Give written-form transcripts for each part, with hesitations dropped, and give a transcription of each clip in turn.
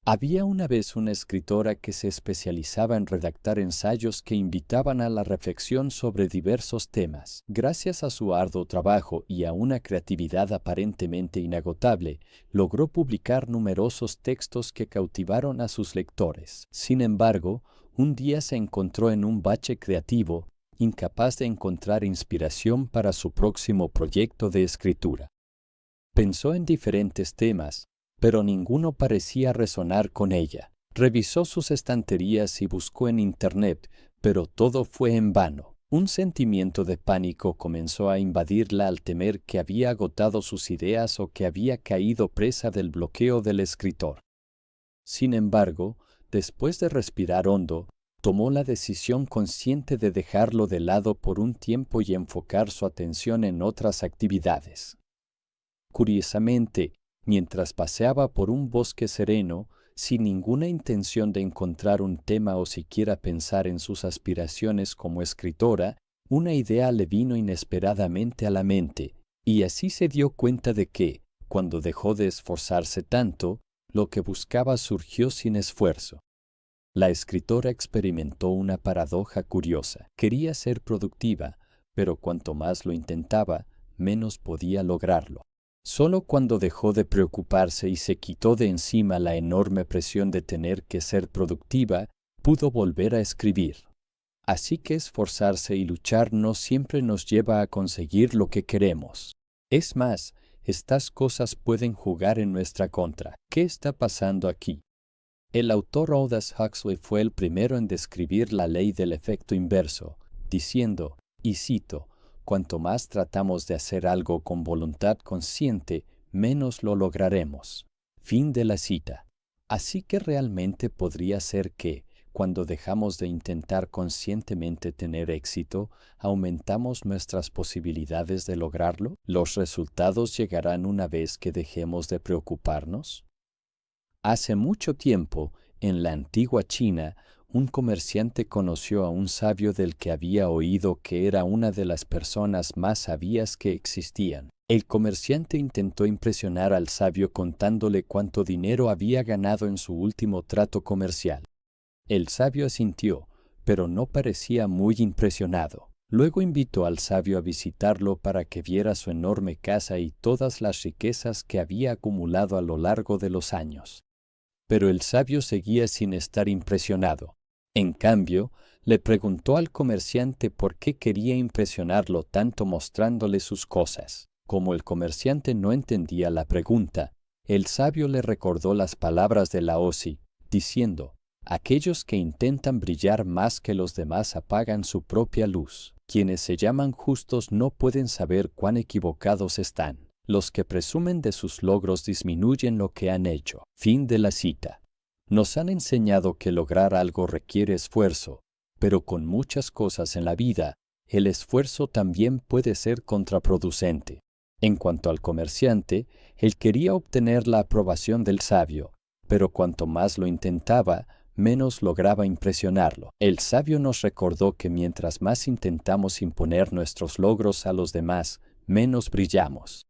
Había una vez una escritora que se especializaba en redactar ensayos que invitaban a la reflexión sobre diversos temas. Gracias a su arduo trabajo y a una creatividad aparentemente inagotable, logró publicar numerosos textos que cautivaron a sus lectores. Sin embargo, un día se encontró en un bache creativo, incapaz de encontrar inspiración para su próximo proyecto de escritura. Pensó en diferentes temas, pero ninguno parecía resonar con ella. Revisó sus estanterías y buscó en Internet, pero todo fue en vano. Un sentimiento de pánico comenzó a invadirla al temer que había agotado sus ideas o que había caído presa del bloqueo del escritor. Sin embargo, después de respirar hondo, tomó la decisión consciente de dejarlo de lado por un tiempo y enfocar su atención en otras actividades. Curiosamente, mientras paseaba por un bosque sereno, sin ninguna intención de encontrar un tema o siquiera pensar en sus aspiraciones como escritora, una idea le vino inesperadamente a la mente, y así se dio cuenta de que, cuando dejó de esforzarse tanto, lo que buscaba surgió sin esfuerzo. La escritora experimentó una paradoja curiosa. Quería ser productiva, pero cuanto más lo intentaba, menos podía lograrlo. Solo cuando dejó de preocuparse y se quitó de encima la enorme presión de tener que ser productiva, pudo volver a escribir. Así que esforzarse y luchar no siempre nos lleva a conseguir lo que queremos. Es más, estas cosas pueden jugar en nuestra contra. ¿Qué está pasando aquí? El autor Aldous Huxley fue el primero en describir la ley del efecto inverso, diciendo, y cito, cuanto más tratamos de hacer algo con voluntad consciente, menos lo lograremos. Fin de la cita. Así que realmente podría ser que, cuando dejamos de intentar conscientemente tener éxito, aumentamos nuestras posibilidades de lograrlo. ¿Los resultados llegarán una vez que dejemos de preocuparnos? Hace mucho tiempo, en la antigua China, un comerciante conoció a un sabio del que había oído que era una de las personas más sabias que existían. El comerciante intentó impresionar al sabio contándole cuánto dinero había ganado en su último trato comercial. El sabio asintió, pero no parecía muy impresionado. Luego invitó al sabio a visitarlo para que viera su enorme casa y todas las riquezas que había acumulado a lo largo de los años. Pero el sabio seguía sin estar impresionado. En cambio, le preguntó al comerciante por qué quería impresionarlo tanto mostrándole sus cosas. Como el comerciante no entendía la pregunta, el sabio le recordó las palabras de Laozi, diciendo, aquellos que intentan brillar más que los demás apagan su propia luz. Quienes se llaman justos no pueden saber cuán equivocados están. Los que presumen de sus logros disminuyen lo que han hecho. Fin de la cita. Nos han enseñado que lograr algo requiere esfuerzo, pero con muchas cosas en la vida, el esfuerzo también puede ser contraproducente. En cuanto al comerciante, él quería obtener la aprobación del sabio, pero cuanto más lo intentaba, menos lograba impresionarlo. El sabio nos recordó que mientras más intentamos imponer nuestros logros a los demás, menos brillamos.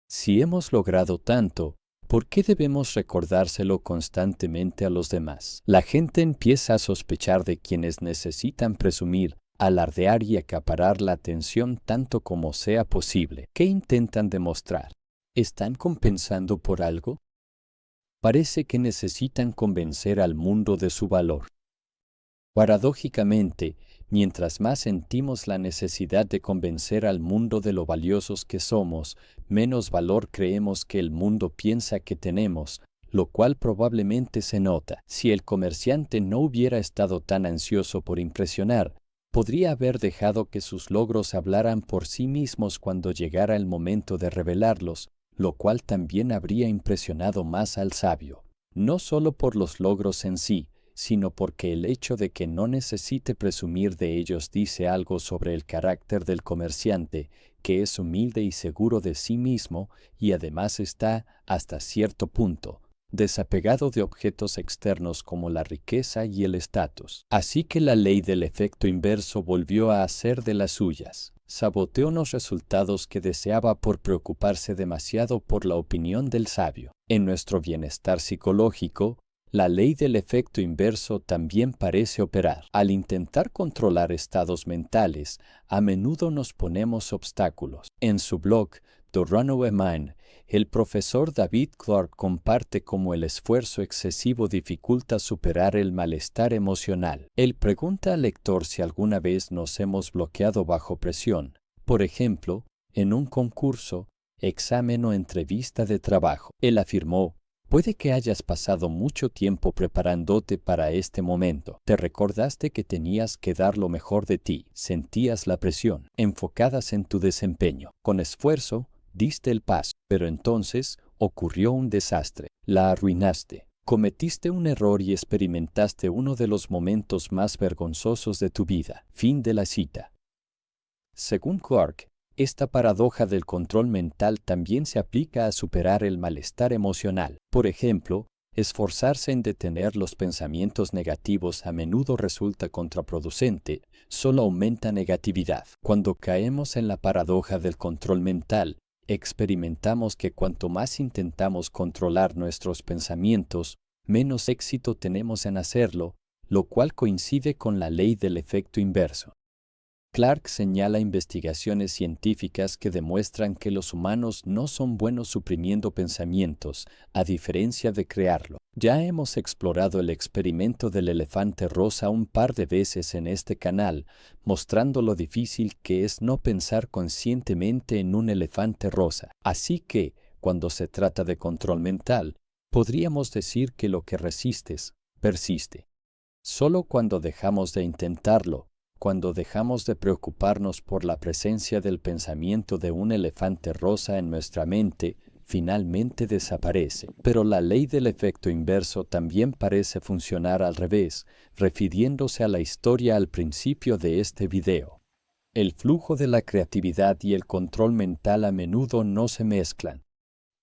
Si hemos logrado tanto, ¿por qué debemos recordárselo constantemente a los demás? La gente empieza a sospechar de quienes necesitan presumir, alardear y acaparar la atención tanto como sea posible. ¿Qué intentan demostrar? ¿Están compensando por algo? Parece que necesitan convencer al mundo de su valor. Paradójicamente, mientras más sentimos la necesidad de convencer al mundo de lo valiosos que somos, menos valor creemos que el mundo piensa que tenemos, lo cual probablemente se nota. Si el comerciante no hubiera estado tan ansioso por impresionar, podría haber dejado que sus logros hablaran por sí mismos cuando llegara el momento de revelarlos, lo cual también habría impresionado más al sabio. No solo por los logros en sí, sino porque el hecho de que no necesite presumir de ellos dice algo sobre el carácter del comerciante, que es humilde y seguro de sí mismo y además está, hasta cierto punto, desapegado de objetos externos como la riqueza y el estatus. Así que la ley del efecto inverso volvió a hacer de las suyas. Saboteó los resultados que deseaba por preocuparse demasiado por la opinión del sabio. En nuestro bienestar psicológico, La ley del efecto inverso también parece operar. Al intentar controlar estados mentales, a menudo nos ponemos obstáculos. En su blog, The Runaway Mind, el profesor David Clark comparte cómo el esfuerzo excesivo dificulta superar el malestar emocional. Él pregunta al lector si alguna vez nos hemos bloqueado bajo presión, por ejemplo, en un concurso, examen o entrevista de trabajo. Él afirmó: puede que hayas pasado mucho tiempo preparándote para este momento. Te recordaste que tenías que dar lo mejor de ti. Sentías la presión, enfocadas en tu desempeño. Con esfuerzo, diste el paso, pero entonces ocurrió un desastre. La arruinaste. Cometiste un error y experimentaste uno de los momentos más vergonzosos de tu vida. Fin de la cita. Según Clark, esta paradoja del control mental también se aplica a superar el malestar emocional. Por ejemplo, esforzarse en detener los pensamientos negativos a menudo resulta contraproducente, solo aumenta negatividad. Cuando caemos en la paradoja del control mental, experimentamos que cuanto más intentamos controlar nuestros pensamientos, menos éxito tenemos en hacerlo, lo cual coincide con la ley del efecto inverso. Clark señala investigaciones científicas que demuestran que los humanos no son buenos suprimiendo pensamientos, a diferencia de crearlo. Ya hemos explorado el experimento del elefante rosa un par de veces en este canal, mostrando lo difícil que es no pensar conscientemente en un elefante rosa. Así que, cuando se trata de control mental, podríamos decir que lo que resistes, persiste. Solo cuando dejamos de intentarlo, cuando dejamos de preocuparnos por la presencia del pensamiento de un elefante rosa en nuestra mente, finalmente desaparece. Pero la ley del efecto inverso también parece funcionar al revés, refiriéndose a la historia al principio de este video. El flujo de la creatividad y el control mental a menudo no se mezclan.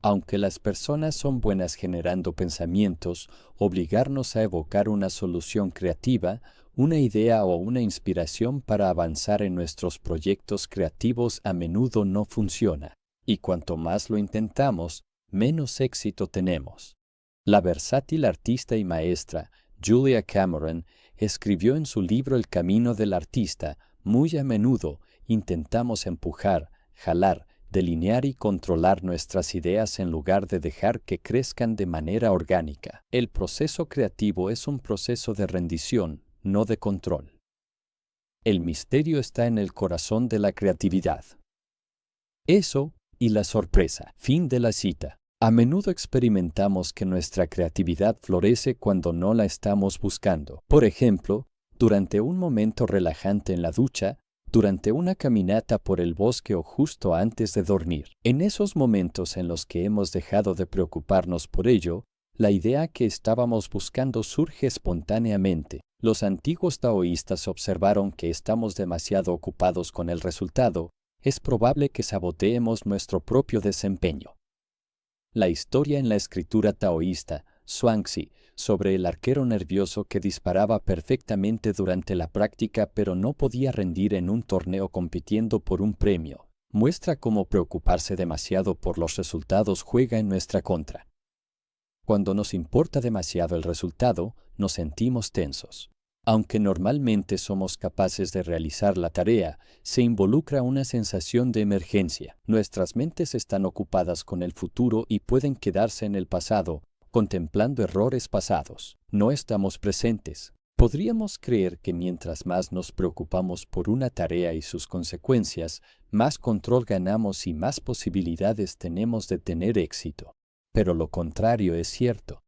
Aunque las personas son buenas generando pensamientos, obligarnos a evocar una solución creativa, una idea o una inspiración para avanzar en nuestros proyectos creativos a menudo no funciona, y cuanto más lo intentamos, menos éxito tenemos. La versátil artista y maestra Julia Cameron escribió en su libro El camino del artista: muy a menudo intentamos empujar, jalar, delinear y controlar nuestras ideas en lugar de dejar que crezcan de manera orgánica. El proceso creativo es un proceso de rendición, no de control. El misterio está en el corazón de la creatividad. Eso y la sorpresa. Fin de la cita. A menudo experimentamos que nuestra creatividad florece cuando no la estamos buscando. Por ejemplo, durante un momento relajante en la ducha, durante una caminata por el bosque o justo antes de dormir. En esos momentos en los que hemos dejado de preocuparnos por ello, la idea que estábamos buscando surge espontáneamente. Los antiguos taoístas observaron que estamos demasiado ocupados con el resultado. Es probable que saboteemos nuestro propio desempeño. La historia en la escritura taoísta, Zhuangzi, sobre el arquero nervioso que disparaba perfectamente durante la práctica pero no podía rendir en un torneo compitiendo por un premio, muestra cómo preocuparse demasiado por los resultados juega en nuestra contra. Cuando nos importa demasiado el resultado, nos sentimos tensos. Aunque normalmente somos capaces de realizar la tarea, se involucra una sensación de emergencia. Nuestras mentes están ocupadas con el futuro y pueden quedarse en el pasado, contemplando errores pasados. No estamos presentes. Podríamos creer que mientras más nos preocupamos por una tarea y sus consecuencias, más control ganamos y más posibilidades tenemos de tener éxito. Pero lo contrario es cierto.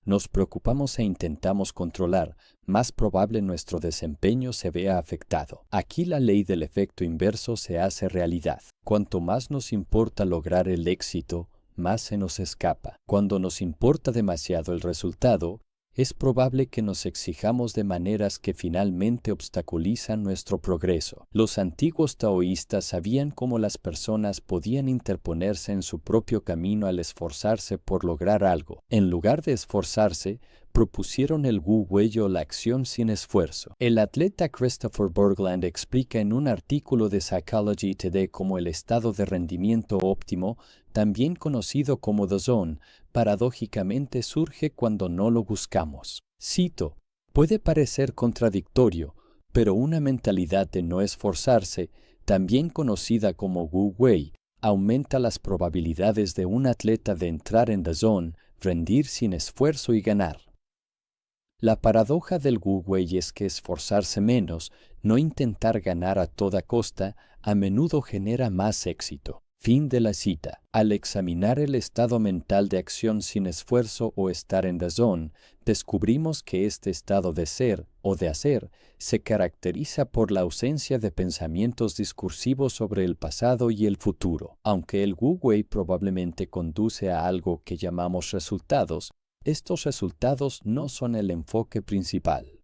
Nos preocupamos e intentamos controlar, más probable nuestro desempeño se vea afectado. Aquí la ley del efecto inverso se hace realidad. Cuanto más nos importa lograr el éxito, más se nos escapa. Cuando nos importa demasiado el resultado, es probable que nos exijamos de maneras que finalmente obstaculizan nuestro progreso. Los antiguos taoístas sabían cómo las personas podían interponerse en su propio camino al esforzarse por lograr algo. En lugar de esforzarse, propusieron el Wu Wei o la acción sin esfuerzo. El atleta Christopher Bergland explica en un artículo de Psychology Today cómo el estado de rendimiento óptimo, también conocido como The Zone, paradójicamente surge cuando no lo buscamos. Cito, puede parecer contradictorio, pero una mentalidad de no esforzarse, también conocida como Wu Wei, aumenta las probabilidades de un atleta de entrar en DAZN, rendir sin esfuerzo y ganar. La paradoja del Wu Wei es que esforzarse menos, no intentar ganar a toda costa, a menudo genera más éxito. Fin de la cita. Al examinar el estado mental de acción sin esfuerzo o estar en DAZN, descubrimos que este estado de ser o de hacer se caracteriza por la ausencia de pensamientos discursivos sobre el pasado y el futuro. Aunque el Wu Wei probablemente conduce a algo que llamamos resultados, estos resultados no son el enfoque principal.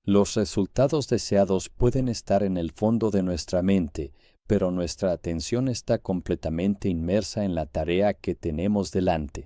Los resultados deseados pueden estar en el fondo de nuestra mente, pero nuestra atención está completamente inmersa en la tarea que tenemos delante.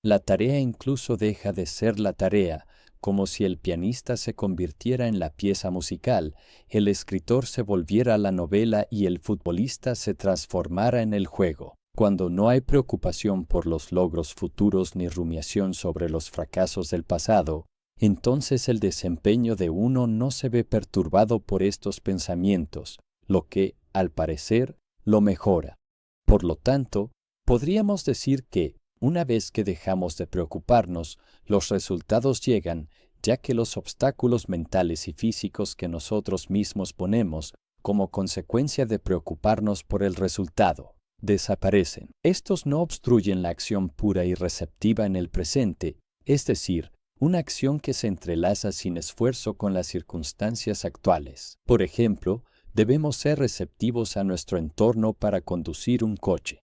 La tarea incluso deja de ser la tarea, como si el pianista se convirtiera en la pieza musical, el escritor se volviera la novela y el futbolista se transformara en el juego. Cuando no hay preocupación por los logros futuros ni rumiación sobre los fracasos del pasado, entonces el desempeño de uno no se ve perturbado por estos pensamientos, lo que, al parecer, lo mejora. Por lo tanto, podríamos decir que, una vez que dejamos de preocuparnos, los resultados llegan, ya que los obstáculos mentales y físicos que nosotros mismos ponemos, como consecuencia de preocuparnos por el resultado, desaparecen. Estos no obstruyen la acción pura y receptiva en el presente, es decir, una acción que se entrelaza sin esfuerzo con las circunstancias actuales. Por ejemplo, debemos ser receptivos a nuestro entorno para conducir un coche.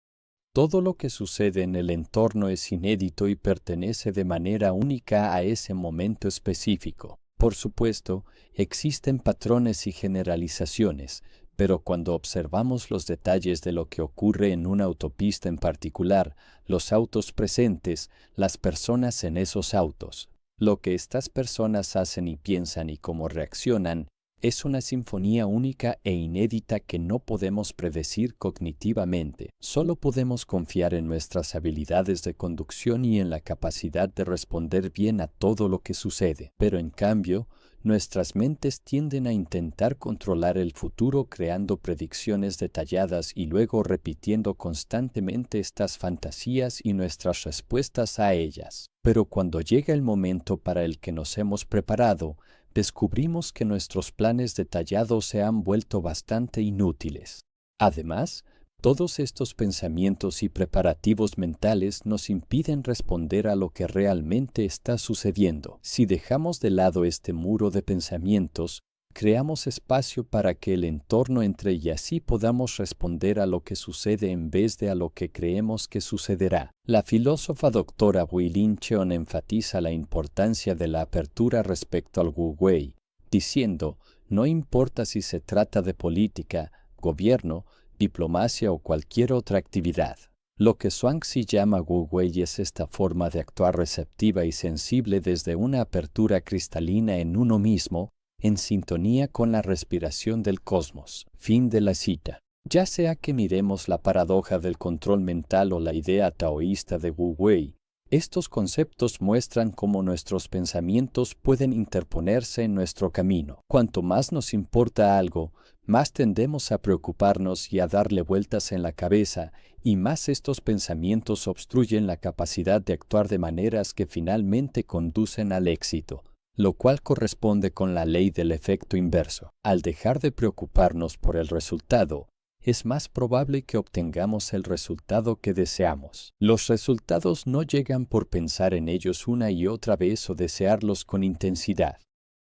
Todo lo que sucede en el entorno es inédito y pertenece de manera única a ese momento específico. Por supuesto, existen patrones y generalizaciones, pero cuando observamos los detalles de lo que ocurre en una autopista en particular, los autos presentes, las personas en esos autos, lo que estas personas hacen y piensan y cómo reaccionan, es una sinfonía única e inédita que no podemos predecir cognitivamente. Solo podemos confiar en nuestras habilidades de conducción y en la capacidad de responder bien a todo lo que sucede. Pero en cambio, nuestras mentes tienden a intentar controlar el futuro creando predicciones detalladas y luego repitiendo constantemente estas fantasías y nuestras respuestas a ellas. Pero cuando llega el momento para el que nos hemos preparado, descubrimos que nuestros planes detallados se han vuelto bastante inútiles. Además, todos estos pensamientos y preparativos mentales nos impiden responder a lo que realmente está sucediendo. Si dejamos de lado este muro de pensamientos, creamos espacio para que el entorno entre y así podamos responder a lo que sucede en vez de a lo que creemos que sucederá. La filósofa doctora Wu-Lin Cheon enfatiza la importancia de la apertura respecto al Wu Wei, diciendo, no importa si se trata de política, gobierno, diplomacia o cualquier otra actividad. Lo que Zhuangzi llama Wu Wei es esta forma de actuar receptiva y sensible desde una apertura cristalina en uno mismo, en sintonía con la respiración del cosmos. Fin de la cita. Ya sea que miremos la paradoja del control mental o la idea taoísta de Wu Wei, estos conceptos muestran cómo nuestros pensamientos pueden interponerse en nuestro camino. Cuanto más nos importa algo, más tendemos a preocuparnos y a darle vueltas en la cabeza, y más estos pensamientos obstruyen la capacidad de actuar de maneras que finalmente conducen al éxito, lo cual corresponde con la ley del efecto inverso. Al dejar de preocuparnos por el resultado, es más probable que obtengamos el resultado que deseamos. Los resultados no llegan por pensar en ellos una y otra vez o desearlos con intensidad.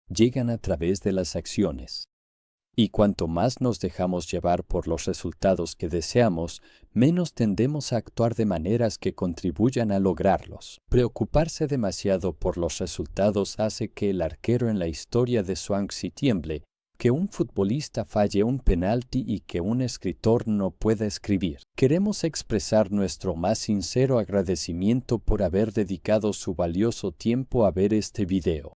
Llegan a través de las acciones. Y cuanto más nos dejamos llevar por los resultados que deseamos, menos tendemos a actuar de maneras que contribuyan a lograrlos. Preocuparse demasiado por los resultados hace que el arquero en la historia de Zhuangzi tiemble, que un futbolista falle un penalti y que un escritor no pueda escribir. Queremos expresar nuestro más sincero agradecimiento por haber dedicado su valioso tiempo a ver este video.